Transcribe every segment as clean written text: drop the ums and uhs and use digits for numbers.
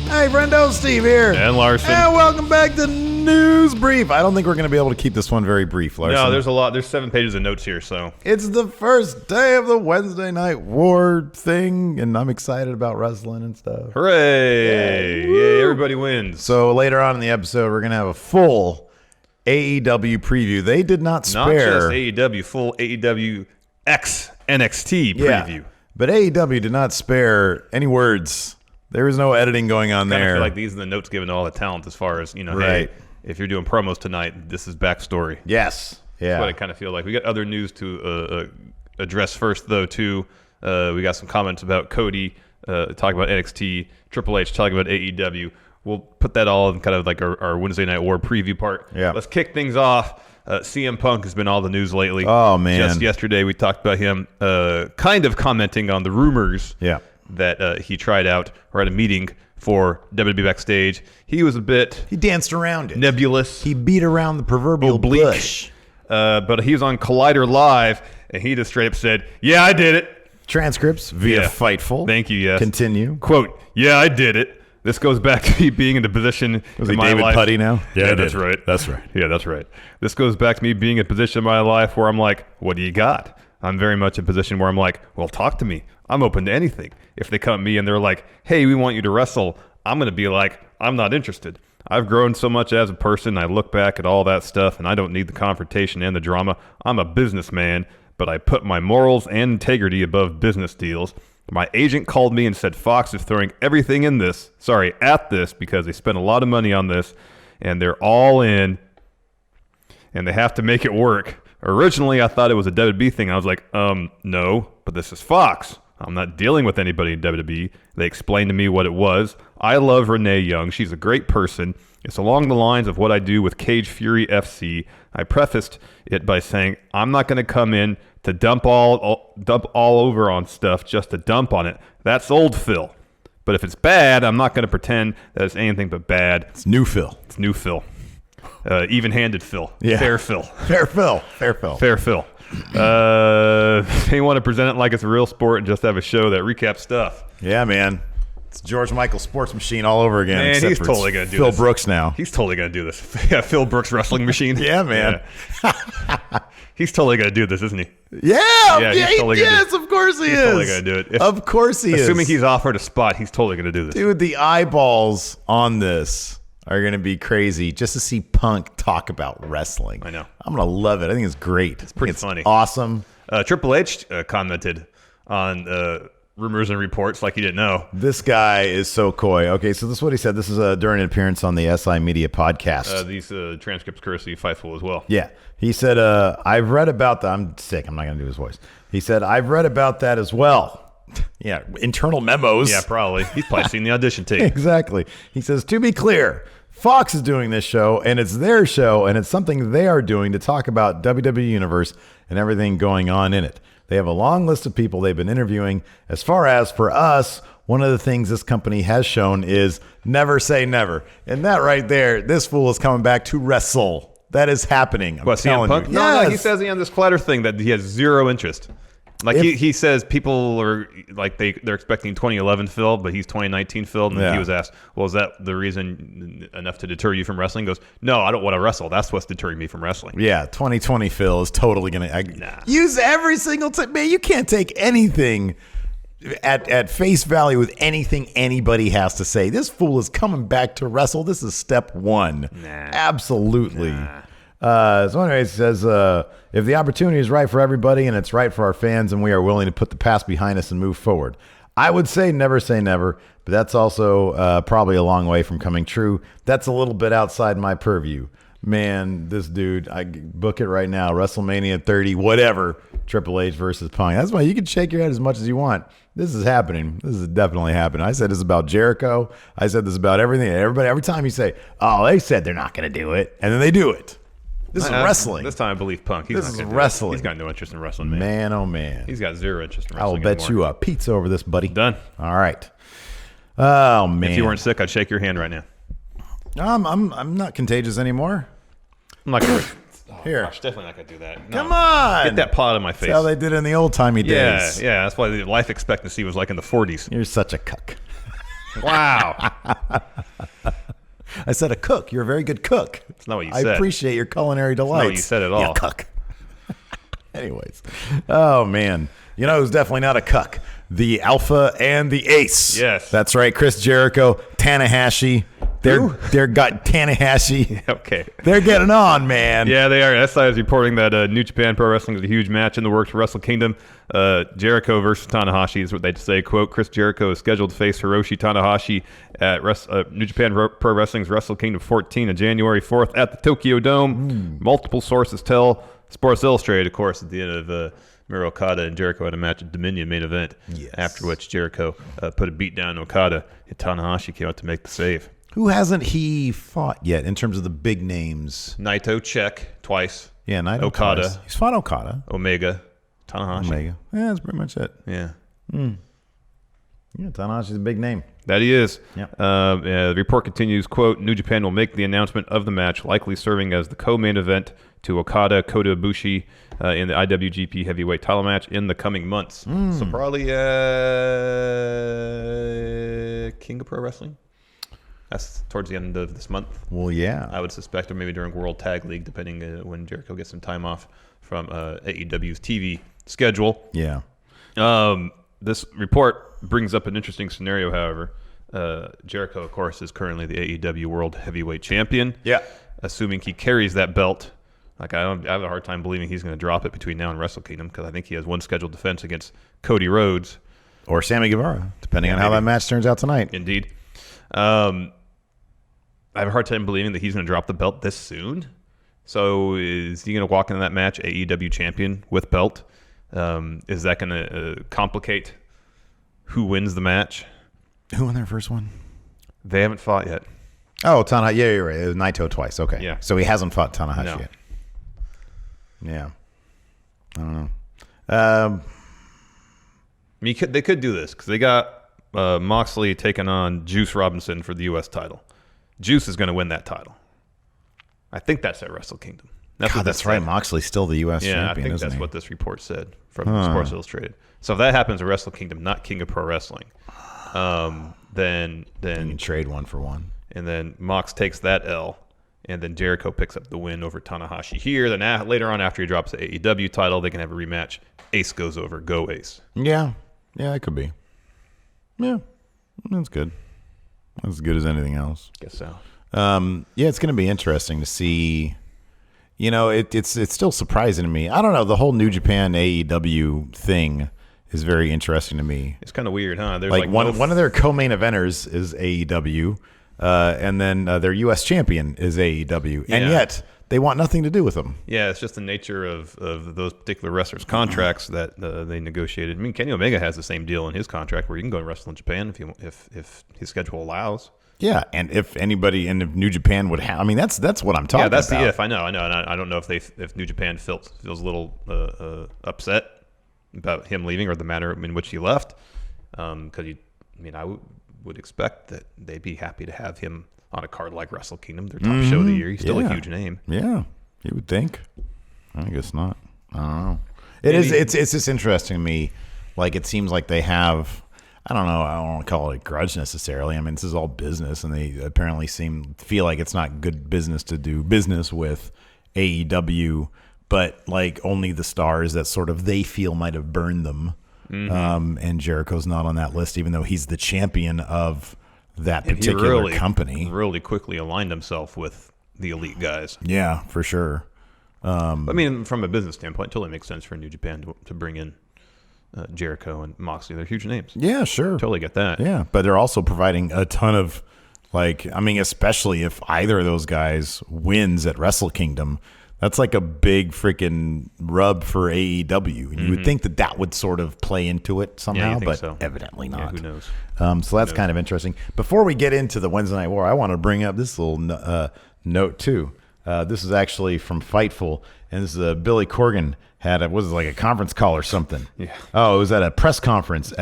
Hey, friendo, Steve here. And Larson. And welcome back to News Brief. I don't think we're going to be able to keep this one very brief, Larson. No, there's a lot. There's 7 pages of notes here, so. It's the first day of the Wednesday Night War thing, and I'm excited about wrestling and stuff. Hooray! Yay, everybody wins. So later on in the episode, we're going to have a full AEW preview. They did not spare. Not just AEW, full AEW X NXT preview. Yeah, but AEW did not spare any words. There was no editing going on there. I feel like these are the notes given to all the talent as far as, right. Hey, if you're doing promos tonight, this is backstory. Yes. Yeah. That's what I kind of feel like. We got other news to address first, though, too. We got some comments about Cody talking about NXT, Triple H talking about AEW. We'll put that all in kind of like our Wednesday Night War preview part. Yeah. Let's kick things off. CM Punk has been all the news lately. Oh, man. Just yesterday, we talked about him kind of commenting on the rumors. Yeah. That he tried out or at a meeting for WWE Backstage. He was a bit... He danced around it. Nebulous. He beat around the proverbial oblique bush. But he was on Collider Live, and he just straight up said, yeah, I did it. Transcripts via Fightful. Thank you, yes. Continue. Quote, yeah, I did it. This goes back to me being in the position was in he my David life. Putty now? Yeah, that's right. That's right. Yeah, that's right. This goes back to me being in a position in my life where I'm like, what do you got? I'm very much in a position where I'm like, well, talk to me. I'm open to anything. If they come to me and they're like, hey, we want you to wrestle, I'm going to be like, I'm not interested. I've grown so much as a person. I look back at all that stuff, and I don't need the confrontation and the drama. I'm a businessman, but I put my morals and integrity above business deals. My agent called me and said Fox is throwing everything at this because they spent a lot of money on this, and they're all in, and they have to make it work. Originally, I thought it was a WWE thing. I was like, no, but this is Fox. I'm not dealing with anybody in WWE. They explained to me what it was. I love Renee Young. She's a great person. It's along the lines of what I do with Cage Fury FC. I prefaced it by saying, I'm not going to come in to dump all over on stuff just to dump on it. That's old Phil. But if it's bad, I'm not going to pretend that it's anything but bad. It's new Phil. It's new Phil. Even-handed Phil. Yeah. Fair Phil. Fair Phil. Fair Phil. Fair Phil. They want to present it like it's a real sport and just have a show that recaps stuff. Yeah, man. It's George Michael Sports Machine all over again. Man, he's totally going to do Phil this. Phil Brooks now. He's totally going to do this. Yeah, Phil Brooks Wrestling Machine. Yeah, man. Yeah. He's totally going to do this, isn't he? Yeah. Yes, of course he is. He's totally going to do it. Of course he is. Assuming he's offered a spot, he's totally going to do this. Dude, the eyeballs on this are going to be crazy just to see Punk talk about wrestling. I know. I'm going to love it. I think it's great. It's pretty funny. Awesome. Triple H commented on rumors and reports like he didn't know. This guy is so coy. Okay, so this is what he said. This is during an appearance on the SI Media podcast. These transcripts courtesy Fightful as well. Yeah. He said, I've read about that. I'm sick. I'm not going to do his voice. He said, I've read about that as well. Yeah, internal memos. Yeah, probably. He's probably seen the audition tape. Exactly. He says, to be clear, Fox is doing this show, and it's their show, and it's something they are doing to talk about WWE Universe and everything going on in it. They have a long list of people they've been interviewing. As far as for us, one of the things this company has shown is never say never. And that right there, this fool is coming back to wrestle. That is happening. I'm telling CM Punk? you. No, he says on this Collider thing that he has zero interest. Like he says people are like they're expecting 2011 Phil, but he's 2019 Phil. And he was asked, well, is that the reason enough to deter you from wrestling? He goes, no, I don't want to wrestle. That's what's deterring me from wrestling. Yeah, 2020 Phil is totally going to use every single time. Man, you can't take anything at face value with anything anybody has to say. This fool is coming back to wrestle. This is step one. Absolutely. So anyway, it says, if the opportunity is right for everybody and it's right for our fans and we are willing to put the past behind us and move forward. I would say never, but that's also probably a long way from coming true. That's a little bit outside my purview. Man, this dude, I book it right now. WrestleMania 30, whatever, Triple H versus Punk. That's why you can shake your head as much as you want. This is happening. This is definitely happening. I said this about Jericho. I said this about everything. Everybody, every time you say, oh, they said they're not going to do it, and then they do it. This is wrestling. This time I believe Punk. This is wrestling. He's got no interest in wrestling, man. Man, oh, man. He's got zero interest in I will wrestling bet you a pizza over this, buddy. Done. All right. Oh, man. If you weren't sick, I'd shake your hand right now. I'm not contagious anymore. I'm not going to. Here. Gosh, definitely not going to do that. No. Come on. Get that pot out of my face. That's how they did it in the old-timey days. Yeah, that's why the life expectancy was like in the 40s. You're such a cuck. Wow. I said a cook. You're a very good cook. That's not what you said. I appreciate your culinary delights. That's not what you said at all. Yeah, cook. Anyways. Oh, man. You know who's definitely not a cuck? The Alpha and the Ace. Yes. That's right. Chris Jericho, Tanahashi. They're got Tanahashi. Okay. They're getting on, man. Yeah, they are. SI is reporting that New Japan Pro Wrestling is a huge match in the works for Wrestle Kingdom. Jericho versus Tanahashi is what they say. Quote, Chris Jericho is scheduled to face Hiroshi Tanahashi at New Japan Pro Wrestling's Wrestle Kingdom 14 on January 4th at the Tokyo Dome. Multiple sources tell Sports Illustrated, of course, at the end of Miro Okada and Jericho had a match at Dominion main event. Yes. After which Jericho put a beat down on Okada, and Tanahashi came out to make the save. Who hasn't he fought yet in terms of the big names? Naito, check, twice. Yeah, Naito Okada. Twice. He's fought Okada. Omega. Tanahashi. Omega. Yeah, that's pretty much it. Yeah. Yeah, Tanahashi's a big name. That he is. Yep. The report continues, quote, New Japan will make the announcement of the match, likely serving as the co-main event to Okada, Kota Ibushi in the IWGP heavyweight title match in the coming months. So probably King of Pro Wrestling. That's towards the end of this month. Well, yeah. I would suspect, or maybe during World Tag League, depending when Jericho gets some time off from AEW's TV schedule. Yeah. This report brings up an interesting scenario, however. Jericho, of course, is currently the AEW World Heavyweight Champion. Yeah. Assuming he carries that belt, I have a hard time believing he's going to drop it between now and Wrestle Kingdom, because I think he has one scheduled defense against Cody Rhodes. Or Sammy Guevara, depending on how that match turns out tonight. Indeed. I have a hard time believing that he's going to drop the belt this soon. So is he going to walk into that match AEW champion with belt? Is that going to complicate who wins the match? Who won their first one? They haven't fought yet. Oh, Tanahashi. Yeah, you're right. It was Naito twice. Okay. Yeah. So he hasn't fought Tanahashi yet. Yeah. I don't know. They could do this because they got Moxley taking on Juice Robinson for the U.S. title. Juice is going to win that title. I think that's at Wrestle Kingdom. That's right. Moxley's still the U.S. champion, I think isn't that's he? what this report said from Sports Illustrated. So if that happens at Wrestle Kingdom, not King of Pro Wrestling, then you can trade one for one. And then Mox takes that L, and then Jericho picks up the win over Tanahashi here. Then later on, after he drops the AEW title, they can have a rematch. Ace goes over. Go Ace. Yeah. Yeah, it could be. Yeah. That's good. As good as anything else. Guess so. Yeah, it's going to be interesting to see. You know, it's still surprising to me. I don't know. The whole New Japan AEW thing is very interesting to me. It's kind of weird, huh? There's like one of their co-main eventers is AEW, and then their U.S. champion is AEW, and yet they want nothing to do with them. Yeah, it's just the nature of those particular wrestlers' contracts that they negotiated. I mean, Kenny Omega has the same deal in his contract where you can go and wrestle in Japan if his schedule allows. Yeah, and if anybody in New Japan would have, I mean, that's what I'm talking about. Yeah, that's the if. I know, and I don't know if New Japan feels a little upset about him leaving or the manner in which he left, because I would expect that they'd be happy to have him on a card like Wrestle Kingdom, their top show of the year. He's still a huge name. Yeah, you would think. I guess not. I don't know. It's just interesting to me. Like, it seems like they have. I don't know. I don't want to call it a grudge necessarily. I mean, this is all business, and they apparently feel like it's not good business to do business with AEW, but like only the stars that sort of they feel might have burned them. Mm-hmm. And Jericho's not on that list, even though he's the champion of that particular company. Really quickly aligned himself with the elite guys. Yeah, for sure. I mean, from a business standpoint, it totally makes sense for New Japan to bring in Jericho and Moxley. They're huge names. Yeah, sure. Totally get that. Yeah, but they're also providing a ton of, especially if either of those guys wins at Wrestle Kingdom, that's like a big freaking rub for AEW. And you would think that would sort of play into it somehow, but evidently not. Yeah, who knows? So that's kind of interesting. Before we get into the Wednesday Night War, I want to bring up this little note too. This is actually from Fightful, and this is Billy Corgan had a conference call or something. Yeah. Oh, it was at a press conference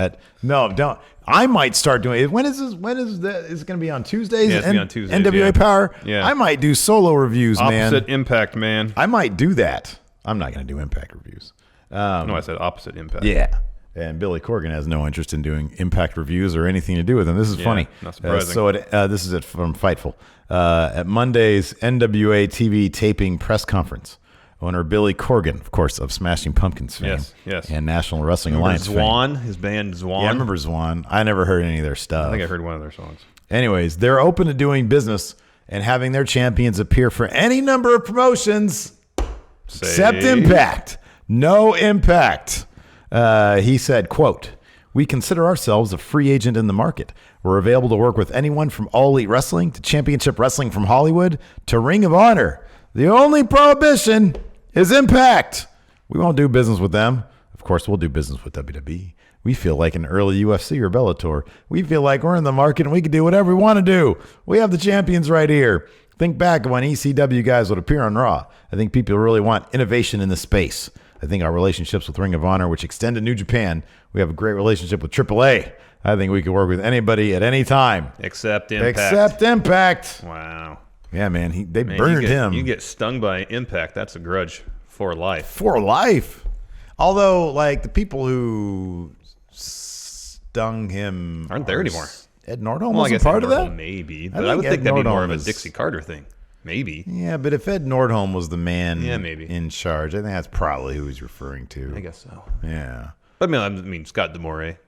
don't. I might start doing it. When is this? When is that? Is it going to be on Tuesdays? Yeah, it's going to be on Tuesdays. NWA Power? Yeah. I might do solo reviews, man. Opposite Impact, man. I might do that. I'm not going to do Impact reviews. No, I said Opposite Impact. Yeah. And Billy Corgan has no interest in doing Impact reviews or anything to do with them. This is funny. Not surprising. This is from Fightful. At Monday's NWA TV taping press conference, owner Billy Corgan, of course, of Smashing Pumpkins fame, yes, and National Wrestling Alliance Zwan, fame. his band Zwan. Yeah, I remember Zwan. I never heard any of their stuff. I think I heard one of their songs. Anyways, they're open to doing business and having their champions appear for any number of promotions except Impact. No Impact. He said, quote, "We consider ourselves a free agent in the market. We're available to work with anyone from All Elite Wrestling to Championship Wrestling from Hollywood to Ring of Honor. The only prohibition is Impact. We won't do business with them. Of course, we'll do business with WWE. We feel like an early UFC or Bellator. We feel like we're in the market and we can do whatever we want to do. We have the champions right here. Think back when ECW guys would appear on Raw. I think people really want innovation in the space. I think our relationships with Ring of Honor, which extend to New Japan, we have a great relationship with AAA. I think we could work with anybody at any time. Except Impact. Wow. Yeah, man. They burned him. You get stung by Impact. That's a grudge for life. For life. Although, like, the people who stung him aren't there anymore. Ed Nordholm wasn't part of that? Maybe. But I would think that'd be more of a Dixie Carter thing. Maybe. Yeah, but if Ed Nordholm was the man maybe. in charge, I think that's probably who he's referring to. I guess so. Yeah. But I mean Scott D'Amore,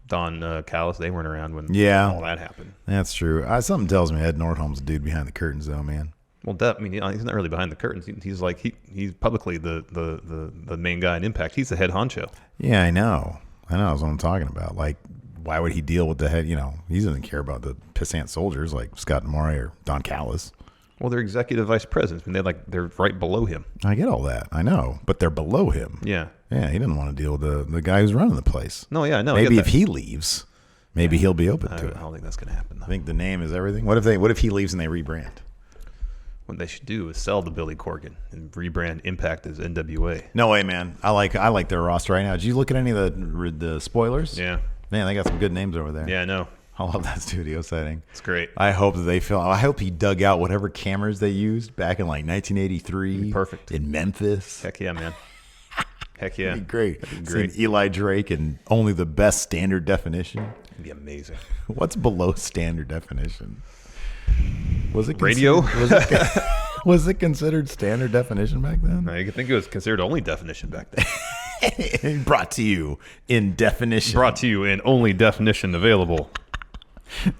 Don Callis, they weren't around when all that happened. That's true. Something tells me Ed Nordholm's the dude behind the curtains, though, man. Well, I mean, he's not really behind the curtains. He's like he's publicly the main guy in Impact. He's the head honcho. Yeah, I know. That's what I'm talking about. Like, why would he deal with the head? You know, he doesn't care about the pissant soldiers like Scott D'Amore or Don Callis. Well, they're executive vice presidents. I mean, they're right below him. I get all that. I know, but they're below him. Yeah. Yeah, he doesn't want to deal with the guy who's running the place. No, yeah, I know. Maybe if he leaves, he'll be open to it. I don't think that's going to happen, though. I think the name is everything. What if he leaves and they rebrand? What they should do is sell to Billy Corgan and rebrand Impact as NWA. No way, man. I like their roster right now. Did you look at any of the spoilers? Yeah. Man, they got some good names over there. Yeah, I know. I love that studio setting. It's great. I hope he dug out whatever cameras they used back in like 1983. Perfect. In Memphis. Heck yeah, man. Heck yeah. That'd be great. Seeing Eli Drake and only the best standard definition. It'd be amazing. What's below standard definition? Was it radio? Was it considered standard definition back then? I think it was considered only definition back then. Brought to you in definition. Brought to you in only definition available.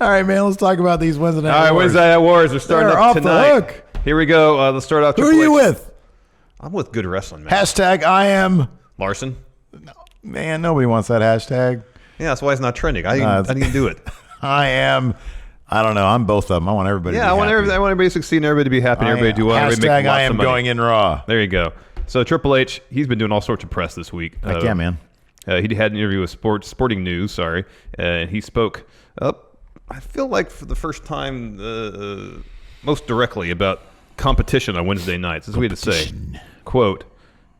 All right, man. Let's talk about these Wednesday Night Wars. All right, Wednesday Night Wars are starting up tonight. Off the hook. Here we go. Let's start off. Who are you with? I'm with Good Wrestling, man. Hashtag I am Larson. No, man, nobody wants that hashtag. Yeah, that's why it's not trending. I didn't do it. I am. I don't know. I'm both of them. I want everybody. Yeah, I want everybody to succeed and everybody to be happy and everybody to do well. Hashtag I am going in raw. There you go. So Triple H, he's been doing all sorts of press this week. Yeah, man. He had an interview with Sporting News. And he spoke I feel like for the first time, most directly about competition on Wednesday nights. This is what he had to say. Quote,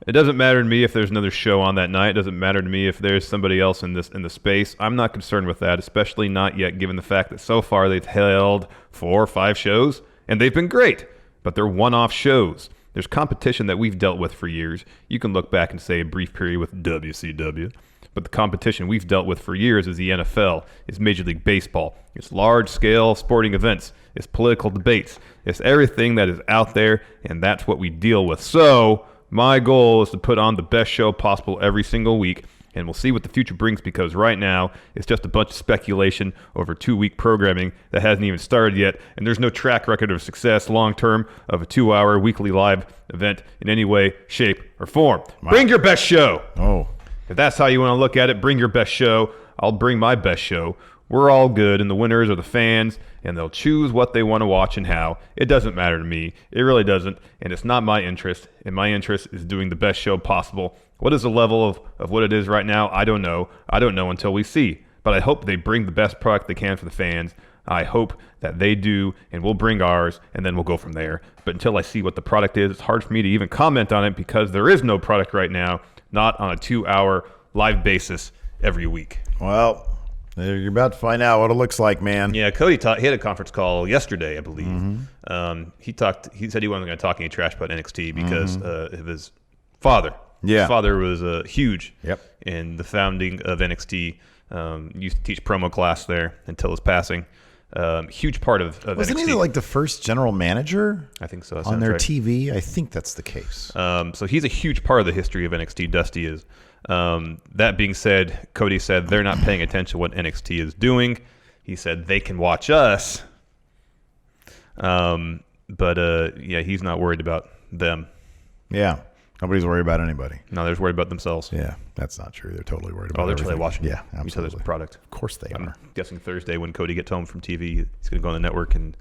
"It doesn't matter to me if there's another show on that night. It doesn't matter to me if there's somebody else in the space. I'm not concerned with that, especially not yet, given the fact that so far they've held 4 or 5 shows, and they've been great, but they're one-off shows. There's competition that we've dealt with for years. You can look back and say a brief period with WCW. But the competition we've dealt with for years is the NFL, is Major League Baseball. It's large-scale sporting events. It's political debates. It's everything that is out there, and that's what we deal with. So my goal is to put on the best show possible every single week, and we'll see what the future brings, because right now it's just a bunch of speculation over 2-week programming that hasn't even started yet, and there's no track record of success long-term of a 2-hour weekly live event in any way, shape, or form. Wow. Bring your best show. Oh. If that's how you want to look at it, bring your best show. I'll bring my best show. We're all good, and the winners are the fans, and they'll choose what they want to watch and how. It doesn't matter to me. It really doesn't, and it's not my interest, and my interest is doing the best show possible. What is the level of what it is right now? I don't know. I don't know until we see. But I hope they bring the best product they can for the fans. I hope that they do, and we'll bring ours, and then we'll go from there. But until I see what the product is, it's hard for me to even comment on it, because there is no product right now, not on a 2-hour live basis every week." Well, you're about to find out what it looks like, man. Yeah, Cody he had a conference call yesterday, I believe. Mm-hmm. He said he wasn't going to talk any trash about NXT because of his father. Yeah. His father was huge in the founding of NXT. Used to teach promo class there until his passing. Huge part of Wasn't NXT. he like the first general manager? I think so. On their right. TV? I think that's the case. So he's a huge part of the history of NXT. Dusty is. That being said, Cody said they're not paying attention to what NXT is doing. He said they can watch us. But he's not worried about them. Yeah. Nobody's worried about anybody. No, they're just worried about themselves. Yeah, that's not true. They're totally worried about they're totally watching each other's other's product. Of course they I'm are. guessing Thursday when Cody gets home from TV, he's going to go on the network and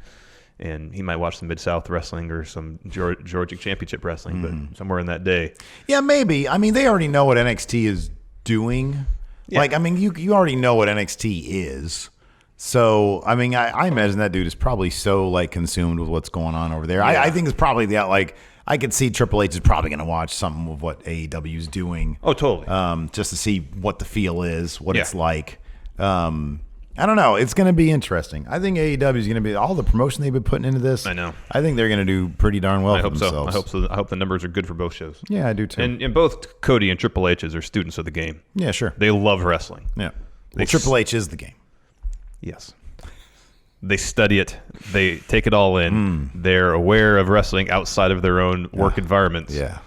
he might watch some Mid-South wrestling or some Georgia Championship wrestling, but somewhere in that day. Yeah, maybe. I mean, they already know what NXT is doing. Yeah. Like, I mean, you already know what NXT is. So, I mean, I imagine that dude is probably so, like, consumed with what's going on over there. Yeah. I think it's probably that, like, I could see Triple H is probably going to watch some of what AEW is doing. Oh, totally. Just to see what the feel is, what it's like. I don't know. It's going to be interesting. I think AEW is going to be all the promotion they've been putting into this. I know. I think they're going to do pretty darn well I for hope so. themselves. I hope so. I hope the numbers are good for both shows. Yeah, I do too. And both Cody and Triple H's are students of the game. Yeah, sure. They love wrestling. Yeah. Well, Triple H is the game. Yes. They study it. They take it all in. They're aware of wrestling outside of their own work environments. Yeah.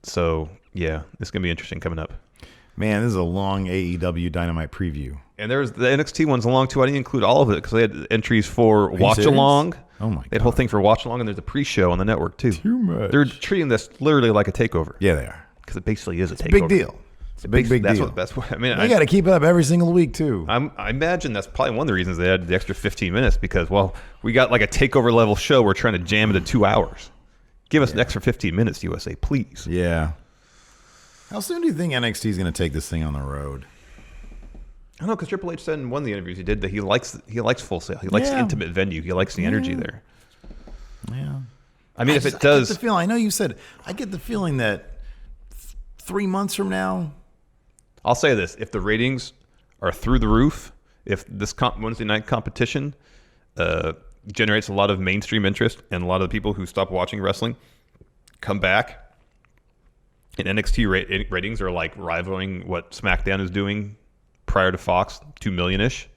So, yeah, it's going to be interesting coming up. Man, this is a long AEW Dynamite preview. And there's the NXT one's along, too. I didn't include all of it because they had entries for Watch serious? Along. Oh, my God. They had a whole thing for Watch Along, and there's a pre-show on the network, too. Too much. They're treating this literally like a takeover. Yeah, they are. Because it basically is a takeover. Big deal. It's a big deal. That's what I mean. They got to keep it up every single week, too. I imagine that's probably one of the reasons they had the extra 15 minutes because, well, we got like a takeover level show. We're trying to jam into 2 hours. Give us an extra 15 minutes, USA, please. Yeah. How soon do you think NXT is going to take this thing on the road? I don't know, because Triple H said in one of the interviews he did that he likes Full Sail. He likes intimate venue. He likes the energy there. Yeah. I mean, if it I does, get the feeling, I know you said, I get the feeling that 3 months from now. I'll say this: if the ratings are through the roof, if this Wednesday night competition generates a lot of mainstream interest, and a lot of the people who stop watching wrestling come back, and NXT ratings are like rivaling what SmackDown is doing prior to Fox, 2 million-ish.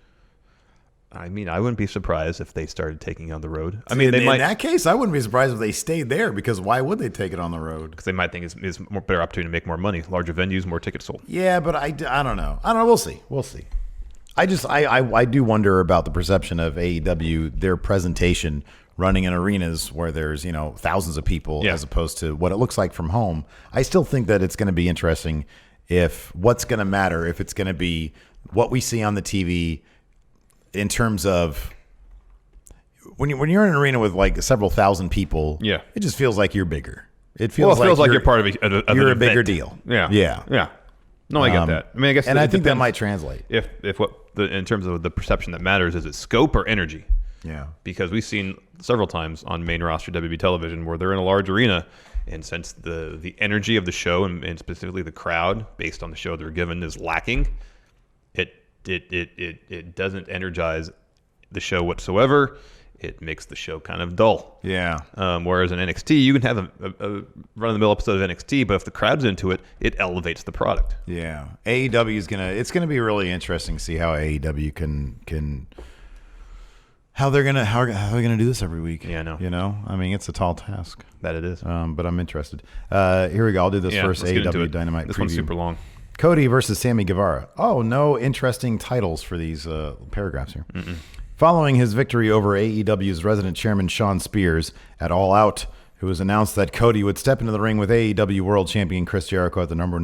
I mean, I wouldn't be surprised if they started taking it on the road. I mean, in that case, I wouldn't be surprised if they stayed there because why would they take it on the road? Because they might think it's more better opportunity to make more money, larger venues, more tickets sold. Yeah, but I don't know. We'll see. I do wonder about the perception of AEW, their presentation running in arenas where there's, thousands of people as opposed to what it looks like from home. I still think that it's going to be interesting if what's going to matter, if it's going to be what we see on the TV in terms of when you're in an arena with like several thousand people, it just feels like you're bigger. It feels like you're part of you're a an bigger event. deal. Yeah. No, I get that. I mean, I guess, and I think that depends might translate. If in terms of the perception that matters, is it scope or energy? Yeah, because we've seen several times on main roster WB television where they're in a large arena, and since the energy of the show and specifically the crowd based on the show they're given is lacking, it doesn't energize the show whatsoever. It makes the show kind of dull. Yeah. Whereas in NXT, you can have a run-of-the-mill episode of NXT, but if the crowd's into it, it elevates the product. Yeah. AEW is it's gonna be really interesting to see how AEW can how they're gonna do this every week. Yeah, I know. I mean, it's a tall task. That it is. But I'm interested. Here we go. I'll do this first AEW Dynamite This preview. one's super long. Cody versus Sammy Guevara. Oh, no interesting titles for these paragraphs here. Following his victory over AEW's resident chairman Sean Spears at All Out, it was announced that Cody would step into the ring with AEW World Champion Chris Jericho at the November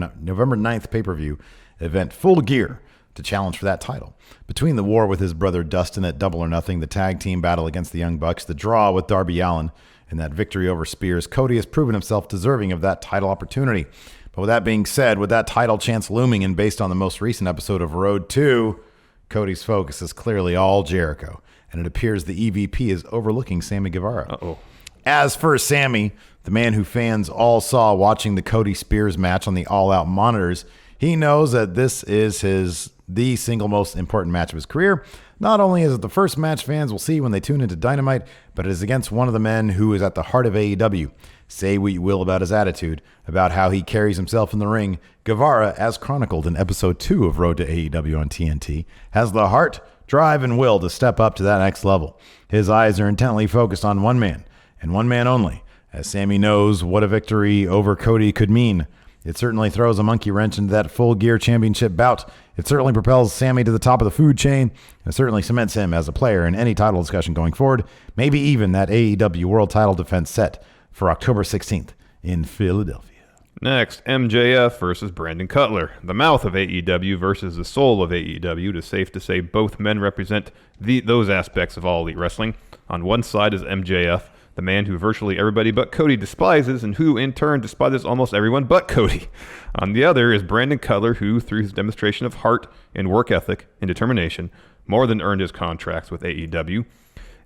9th pay-per-view event Full Gear to challenge for that title. Between the war with his brother Dustin at Double or Nothing, the tag team battle against the Young Bucks, the draw with Darby Allin, and that victory over Spears, Cody has proven himself deserving of that title opportunity. But with that being said, with that title chance looming and based on the most recent episode of Road 2, Cody's focus is clearly all Jericho, and it appears the EVP is overlooking Sammy Guevara. Uh-oh. As for Sammy, the man who fans all saw watching the Cody Spears match on the All Out monitors, He knows that this is the single most important match of his career. Not only is it the first match fans will see when they tune into Dynamite, but it is against one of the men who is at the heart of AEW. Say what you will about his attitude, about how he carries himself in the ring, Guevara, as chronicled in episode 2 of Road to AEW on TNT, has the heart, drive, and will to step up to that next level. His eyes are intently focused on one man, and one man only, as Sammy knows what a victory over Cody could mean. It certainly throws a monkey wrench into that Full Gear Championship bout. It certainly propels Sammy to the top of the food chain. It certainly cements him as a player in any title discussion going forward, maybe even that AEW World title defense set for October 16th in Philadelphia. Next, MJF versus Brandon Cutler. The mouth of AEW versus the soul of AEW. It is safe to say both men represent those aspects of All Elite Wrestling. On one side is MJF, the man who virtually everybody but Cody despises, and who in turn despises almost everyone but Cody. On the other is Brandon Cutler, who, through his demonstration of heart and work ethic and determination, more than earned his contracts with AEW.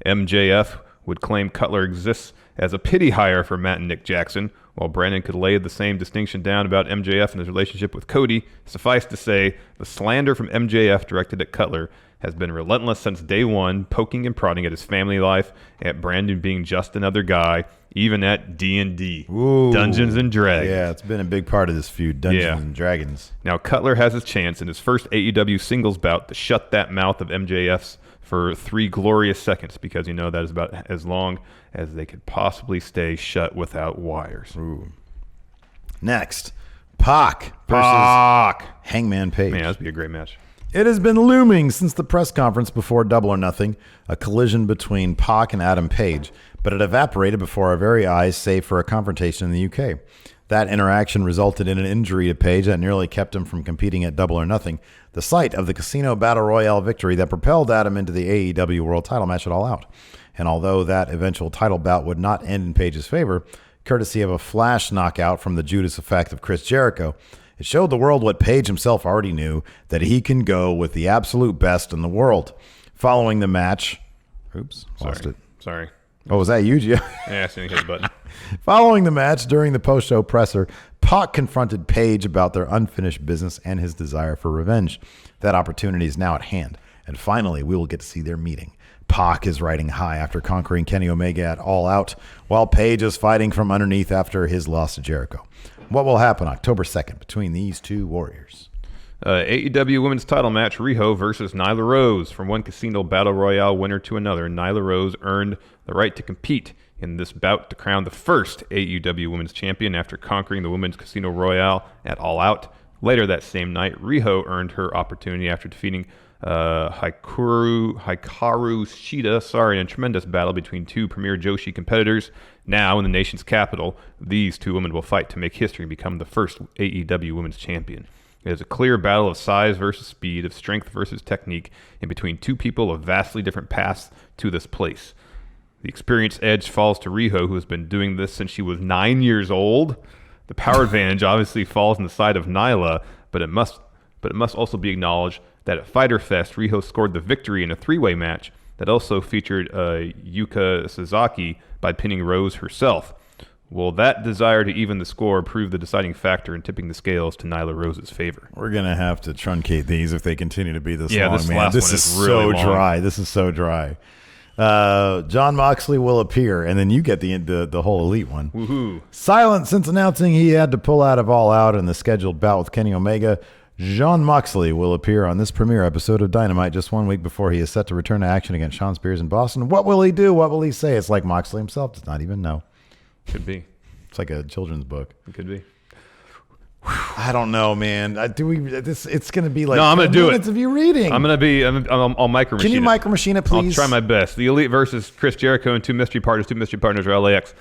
MJF would claim Cutler exists as a pity hire for Matt and Nick Jackson, while Brandon could lay the same distinction down about MJF and his relationship with Cody. Suffice to say, the slander from MJF directed at Cutler has been relentless since day one, poking and prodding at his family life, at Brandon being just another guy, even at D&D, Dungeons and Dragons. Yeah, it's been a big part of this feud, Dungeons and Dragons. Now Cutler has his chance in his first AEW singles bout to shut that mouth of MJF's for 3 glorious seconds, because that is about as long as they could possibly stay shut without wires. Ooh. Next, Pac versus Hangman Page. Man, that'd be a great match. It has been looming since the press conference before Double or Nothing, a collision between Pac and Adam Page, but it evaporated before our very eyes, save for a confrontation in the UK. That interaction resulted in an injury to Page that nearly kept him from competing at Double or Nothing, the site of the Casino Battle Royale victory that propelled Adam into the AEW World title match at All Out. And although that eventual title bout would not end in Page's favor, courtesy of a flash knockout from the Judas effect of Chris Jericho, it showed the world what Page himself already knew, that he can go with the absolute best in the world. Following the match... Oops, lost it. Sorry. Oh, was that you, Gio? Yeah, I see hit the button. Following the match, during the post-show presser, Pac confronted Page about their unfinished business and his desire for revenge. That opportunity is now at hand, and finally we will get to see their meeting. Pac is riding high after conquering Kenny Omega at All Out, while Page is fighting from underneath after his loss to Jericho. What will happen October 2nd between these two warriors? AEW Women's Title match, Rijo versus Nyla Rose. From one Casino Battle Royale winner to another, Nyla Rose earned the right to compete in this bout to crown the first AEW Women's Champion after conquering the Women's Casino Royale at All Out. Later that same night, Rijo earned her opportunity after defeating Hikaru Shida, in a tremendous battle between two premier Joshi competitors. Now, in the nation's capital, these two women will fight to make history and become the first AEW Women's Champion. It is a clear battle of size versus speed, of strength versus technique, and between two people of vastly different paths to this place. The experience edge falls to Rijo, who has been doing this since she was 9 years old. The power advantage obviously falls on the side of Nyla, but it must also be acknowledged that at Fyter Fest, Rijo scored the victory in a three-way match that also featured Yuka Sasaki by pinning Rose herself. Will that desire to even the score prove the deciding factor in tipping the scales to Nyla Rose's favor? We're going to have to truncate these if they continue to be this long, this man. Last This one is really so long. dry. This is so dry. Jon Moxley will appear, and then you get the whole Elite one. Woohoo. Silent since announcing he had to pull out of All Out in the scheduled bout with Kenny Omega, Jon Moxley will appear on this premiere episode of Dynamite just 1 week before he is set to return to action against Shawn Spears in Boston. What will he do? What will he say? It's like Moxley himself does not even know. Could be. It's like a children's book. It could be. I don't know, man. It's going to be like no, I'm going to do minutes it. of you reading. I'll micro machine it. Can you micro machine it, please? I'll try my best. The Elite versus Chris Jericho and two mystery partners. Two mystery partners are LAX.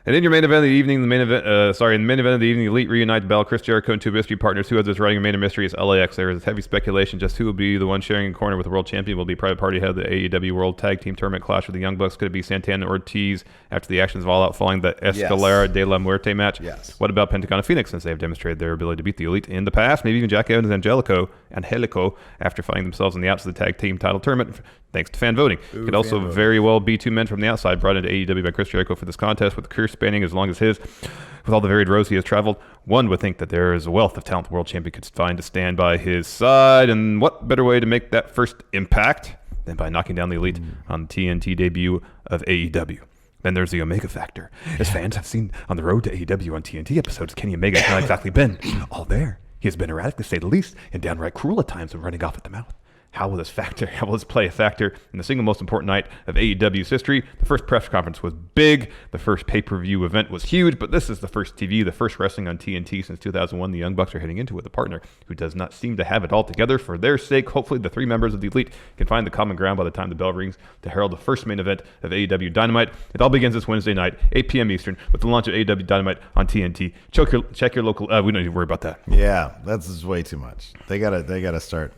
And in your main event of the evening, in the main event of the evening, the Elite reunite to battle Chris Jericho and two mystery partners. Who has this writing remainder mystery is LAX. There is heavy speculation just who will be the one sharing a corner with the world champion. Will be private party head of the AEW World Tag Team Tournament clash with the Young Bucks. Could it be Santana Ortiz after the actions of All Out following the Escalera de la Muerte match? Yes. What about Pentagon and Phoenix, since they have demonstrated their ability to beat the Elite in the past? Maybe even Jack Evans and Angelico Angelico after finding themselves on the outs of the tag team title tournament thanks to fan voting. Could also very well be two men from the outside brought into AEW by Chris Jericho for this contest with a career spanning as long as his. With all the varied roads he has traveled, one would think that there is a wealth of talent the world champion could find to stand by his side, and what better way to make that first impact than by knocking down the Elite on the TNT debut of AEW. Then there's the Omega factor. As fans have seen on the road to AEW on TNT episodes, Kenny Omega has not exactly been all there. He has been erratic, to say the least, and downright cruel at times when running off at the mouth. How will this play a factor in the single most important night of AEW's history? The first press conference was big. The first pay-per-view event was huge, but this is the first TV, the first wrestling on TNT since 2001. The Young Bucks are heading into it with a partner who does not seem to have it all together. For their sake, hopefully the three members of the Elite can find the common ground by the time the bell rings to herald the first main event of AEW Dynamite. It all begins this Wednesday night, 8 p.m. Eastern, with the launch of AEW Dynamite on TNT. Check your local. We don't need to worry about that. Yeah, that's just way too much. They gotta start.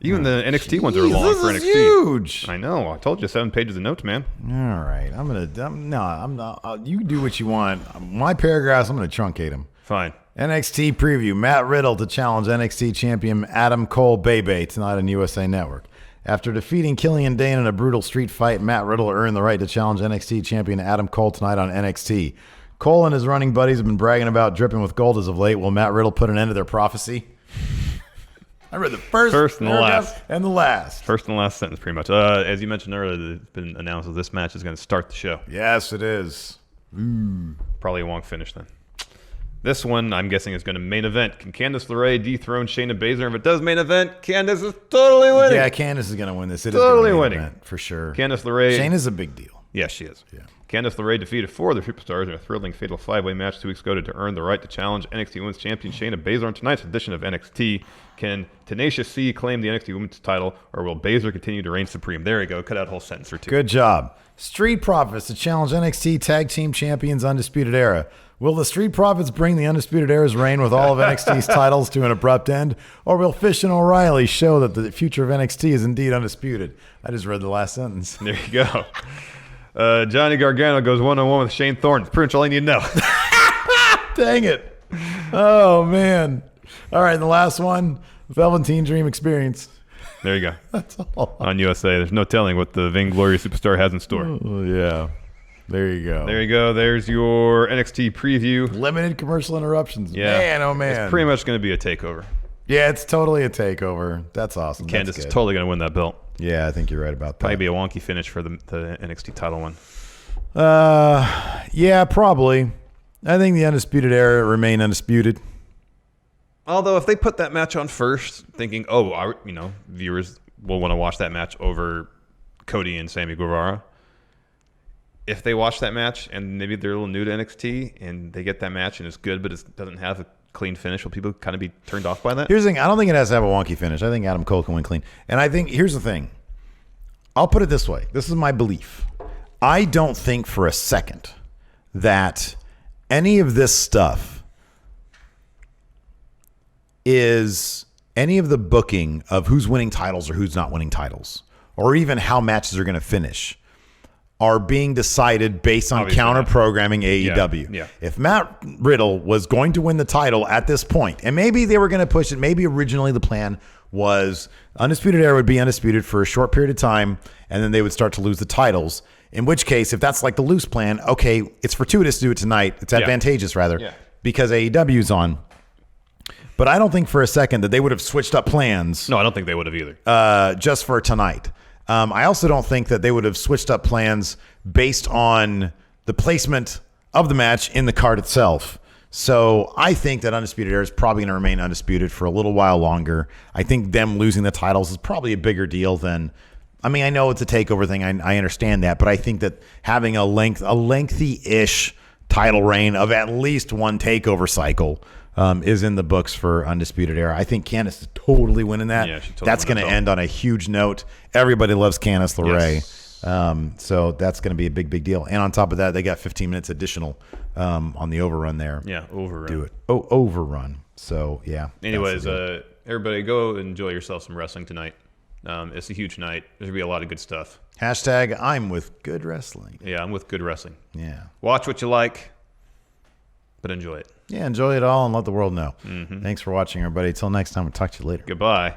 Even the NXT ones are long for NXT. This is huge. I know. I told you 7 pages of notes, man. All right. I'm not. You do what you want. My paragraphs, I'm going to truncate them. Fine. NXT preview. Matt Riddle to challenge NXT champion Adam Cole Bebe tonight on USA Network. After defeating Killian Dane in a brutal street fight, Matt Riddle earned the right to challenge NXT champion Adam Cole tonight on NXT. Cole and his running buddies have been bragging about dripping with gold as of late. Will Matt Riddle put an end to their prophecy? I read the first and the last. And the last. First and last sentence, pretty much. As you mentioned earlier, it's been announced that this match is going to start the show. Yes, it is. Probably a won't finish then. This one, I'm guessing, is going to main event. Can Candice LeRae dethrone Shayna Baszler? If it does main event, Candice is totally winning. Yeah, Candice is going to win this. It totally is gonna winning. Event, for sure. Candice LeRae. Shayna's a big deal. Yes, she is. Yeah. Candice LeRae defeated 4 of the superstars in a thrilling fatal 5-way match 2 weeks ago to earn the right to challenge NXT Women's Champion Shayna Baszler in tonight's edition of NXT. Can Tenacious C claim the NXT Women's title, or will Baszler continue to reign supreme? There you go. Cut out a whole sentence or two. Good job. Street Profits to challenge NXT Tag Team Champions Undisputed Era. Will the Street Profits bring the Undisputed Era's reign with all of NXT's titles to an abrupt end, or will Fish and O'Reilly show that the future of NXT is indeed undisputed? I just read the last sentence. There you go. Johnny Gargano goes one-on-one with Shane Thorne. That's pretty much all you need to know. Dang it. Oh, man. All right, the last one, Velveteen Dream Experience. There you go. That's all. On USA. There's no telling what the vainglorious superstar has in store. Oh, yeah. There you go. There you go. There's your NXT preview. Limited commercial interruptions. Yeah. Man, oh, man. It's pretty much going to be a takeover. Yeah, it's totally a takeover. That's awesome. Candice is totally going to win that belt. Yeah, I think you're right about that. Probably be a wonky finish for the NXT title one. Yeah, probably. I think the Undisputed Era remain undisputed. Although if they put that match on first, thinking, viewers will want to watch that match over Cody and Sammy Guevara. If they watch that match and maybe they're a little new to NXT and they get that match and it's good, but it doesn't have a clean finish, will people kind of be turned off by that? Here's the thing. I don't think it has to have a wonky finish. I think Adam Cole can win clean. And I think, here's the thing. I'll put it this way. This is my belief. I don't think for a second that any of this stuff is any of the booking of who's winning titles or who's not winning titles, or even how matches are going to finish, are being decided based on counter-programming AEW. Yeah. If Matt Riddle was going to win the title at this point, and maybe they were going to push it, maybe originally the plan was Undisputed Era would be undisputed for a short period of time, and then they would start to lose the titles. In which case, if that's like the loose plan, okay, it's fortuitous to do it tonight. It's advantageous, rather, because AEW's on. But I don't think for a second that they would have switched up plans. No, I don't think they would have either. Just for tonight. I also don't think that they would have switched up plans based on the placement of the match in the card itself. So I think that Undisputed Era is probably going to remain undisputed for a little while longer. I think them losing the titles is probably a bigger deal than... I mean, I know it's a takeover thing. I understand that. But I think that having a lengthy-ish title reign of at least one takeover cycle is in the books for Undisputed Era. I think Candice is totally winning that. Yeah, that's going to end on a huge note. Everybody loves Candice LeRae. Yes. So that's going to be a big, big deal. And on top of that, they got 15 minutes additional on the overrun there. Yeah, overrun. Do it. Oh, overrun. So, yeah. Anyways, everybody go enjoy yourself some wrestling tonight. It's a huge night. There's going to be a lot of good stuff. Hashtag I'm with good wrestling. Yeah, I'm with good wrestling. Yeah. Watch what you like, but enjoy it. Yeah, enjoy it all and let the world know. Thanks for watching, everybody. Till next time, we'll talk to you later. Goodbye.